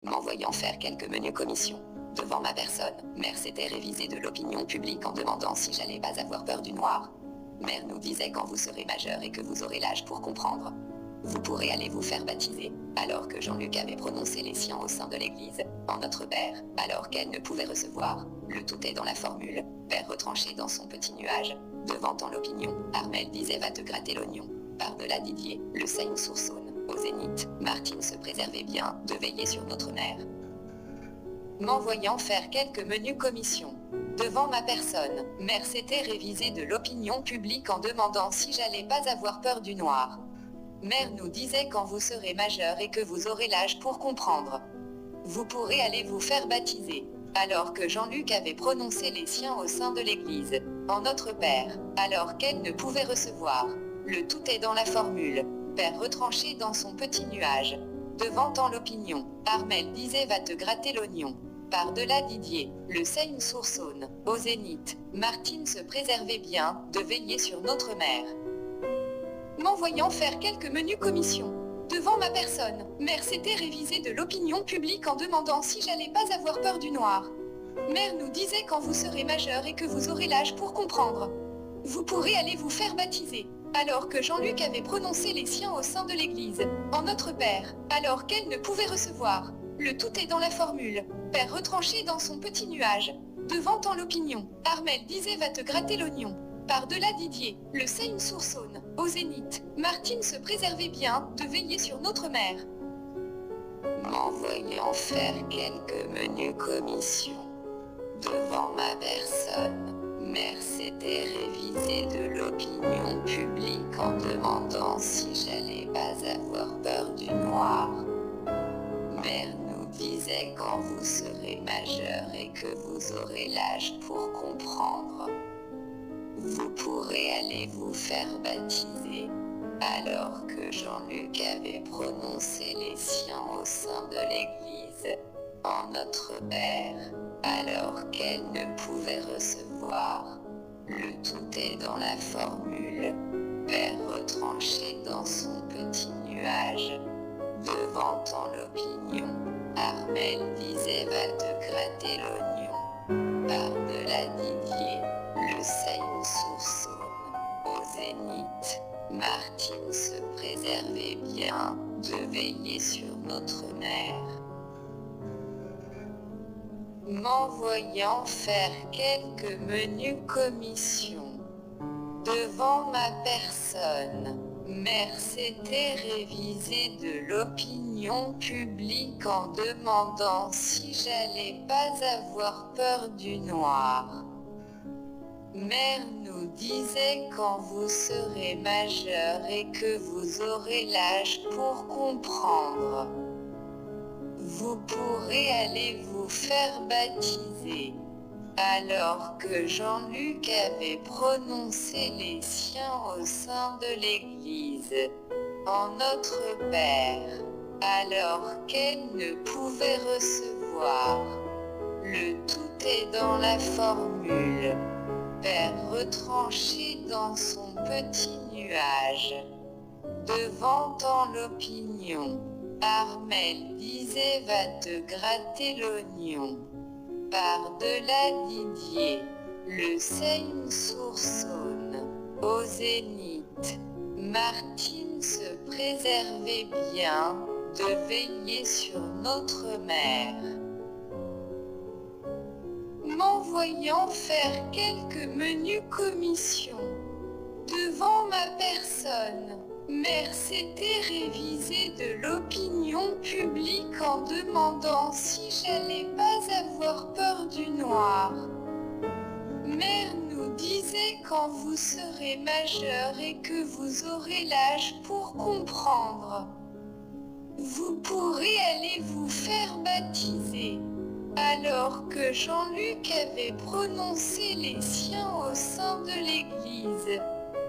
m'envoyant faire quelques menus commissions. Devant ma personne, mère s'était révisée de l'opinion publique en demandant si j'allais pas avoir peur du noir. Mère nous disait quand vous serez majeur et que vous aurez l'âge pour comprendre. Vous pourrez aller vous faire baptiser, alors que Jean-Luc avait prononcé les siens au sein de l'église, en notre Père, alors qu'elle ne pouvait recevoir. Le tout est dans la formule, Père retranché dans son petit nuage. Devant tant l'opinion, Armel disait va te gratter l'oignon. Par-delà Didier, le Seine sourçonne. Au zénith, Martine se préservait bien de veiller sur notre mère. M'envoyant faire quelques menus commissions. Devant ma personne, mère s'était révisée de l'opinion publique en demandant si j'allais pas avoir peur du noir. Mère nous disait quand vous serez majeur et que vous aurez l'âge pour comprendre. Vous pourrez aller vous faire baptiser, alors que Jean-Luc avait prononcé les siens au sein de l'église, en notre Père, alors qu'elle ne pouvait recevoir. Le tout est dans la formule, Père retranché dans son petit nuage. Devant tant l'opinion, Armel disait va te gratter l'oignon. Par-delà Didier, le Seine sourçonne. Au zénith, Martine se préservait bien de veiller sur notre mère. M'envoyant faire quelques menus commissions. Devant ma personne, mère s'était révisée de l'opinion publique en demandant si j'allais pas avoir peur du noir. Mère nous disait quand vous serez majeur et que vous aurez l'âge pour comprendre. Vous pourrez aller vous faire baptiser, alors que Jean-Luc avait prononcé les siens au sein de l'église, en notre Père, alors qu'elle ne pouvait recevoir. Le tout est dans la formule, Père retranché dans son petit nuage. Devant tant l'opinion, Armel disait va te gratter l'oignon. Par-delà Didier, le Seine sourçonne. Au zénith, Martine se préservait bien de veiller sur notre mère. M'envoyant faire quelques menus commissions. Devant ma personne, mère s'était révisée de l'opinion publique en demandant si j'allais pas avoir peur du noir. Mère nous disait quand vous serez majeur et que vous aurez l'âge pour comprendre. Vous pourrez aller vous faire baptiser, alors que Jean-Luc avait prononcé les siens au sein de l'église, en notre Père, alors qu'elle ne pouvait recevoir. Le tout est dans la formule, Père retranché dans son petit nuage. Devant tant l'opinion, Armel disait va te gratter l'oignon. Par-delà Didier, le Seine sourçonne. Au zénith, Martine se préservait bien de veiller sur notre mère. M'envoyant faire quelques menus commissions. Devant ma personne, mère s'était révisée de l'opinion publique en demandant si j'allais pas avoir peur du noir. Mère nous disait quand vous serez majeur et que vous aurez l'âge pour comprendre. Vous pourrez aller vous faire baptiser, alors que Jean-Luc avait prononcé les siens au sein de l'église, en notre Père, alors qu'elle ne pouvait recevoir. Le tout est dans la formule, Père retranché dans son petit nuage. Devant tant l'opinion, Armel disait va te gratter l'oignon. Par-delà Didier, le Seine sourçonne. Au zénith, Martine se préservait bien de veiller sur notre mère. M'envoyant faire quelques menus commissions. Devant ma personne, mère s'était révisée de l'opinion publique en demandant si j'allais pas avoir peur du noir. Mère nous disait quand vous serez majeur et que vous aurez l'âge pour comprendre. Vous pourrez aller vous faire baptiser, alors que Jean-Luc avait prononcé les siens au sein de l'église,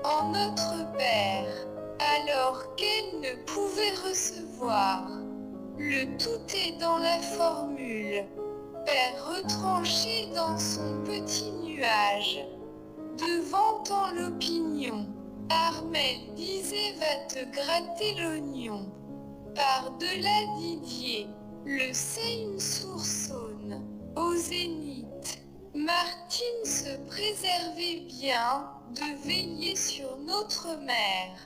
en notre Père, alors qu'elle ne pouvait recevoir. Le tout est dans la formule, Père retranché dans son petit nuage. Devant tant l'opinion, Armel disait va te gratter l'oignon. Par-delà Didier, Le Seine Soursaune, au zénith. Martine se préservait bien de veiller sur notre mère.